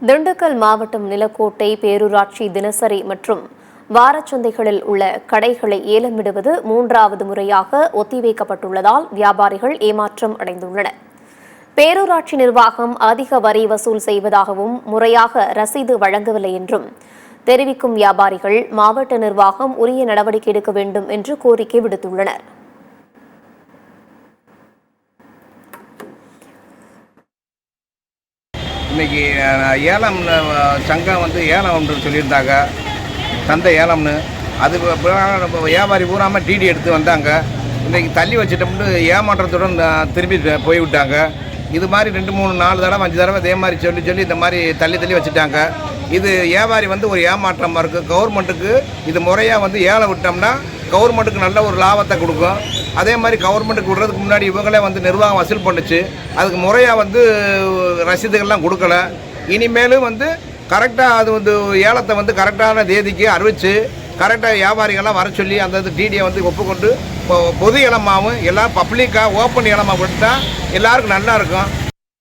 திண்டுக்கல் மாவட்டம் நிலக்கோட்டை பேரூராட்சி தினசரி மற்றும் வாரச்சந்தைகளில் உள்ள கடைகளை ஏலமிடுவது மூன்றாவது முறையாக ஒத்திவைக்கப்பட்டுள்ளதால் வியாபாரிகள் ஏமாற்றம் அடைந்துள்ளனர். பேரூராட்சி நிர்வாகம் அதிக வரி வசூல் செய்வதாகவும் முறையாக ரசீது வழங்கவில்லை என்றும் தெரிவிக்கும் வியாபாரிகள் மாவட்ட நிர்வாகம் உரிய நடவடிக்கை எடுக்க வேண்டும் என்று கோரிக்கை விடுத்துள்ளனர். இன்றைக்கி ஏலம் சங்கம் ஏலம் ஒன்று சொல்லியிருந்தாங்க, சந்தை ஏலம்னு. அது வியாபாரி பூராமல் டிடி எடுத்து வந்தாங்க. இன்றைக்கி தள்ளி வச்சுட்டோம்னு ஏமாற்றத்துடன் திரும்பி போய்விட்டாங்க. இது மாதிரி 2, 3, 4 தடவை 5 தடவை இதே மாதிரி சொல்லி இந்த மாதிரி தள்ளி வச்சுட்டாங்க. இது வியாபாரி ஒரு ஏமாற்றமாக இருக்குது. கவர்மெண்ட்டுக்கு இது முறையாக ஏலம் விட்டோம்னா கவர்மெண்ட்டுக்கு நல்ல ஒரு லாபத்தை கொடுக்கும். அதே மாதிரி கவர்மெண்ட்டுக்கு விடுறதுக்கு முன்னாடி இவங்களே நிர்வாகம் வசூல் பண்ணுச்சு. அதுக்கு முறையாக ரசீதுகள்லாம் கொடுக்கல. இனிமேலும் கரெக்டாக அது ஏலத்தை கரெக்டான தேதிக்கு அறிவித்து கரெக்டாக வியாபாரிகள்லாம் வர சொல்லி அந்த டிடியை ஒப்புக்கொண்டு பொது ஏலமாகவும் எல்லாம் பப்ளிக்காக ஓப்பன் ஏலமாக விட்டால் எல்லாருக்கும் நல்லா இருக்கும்.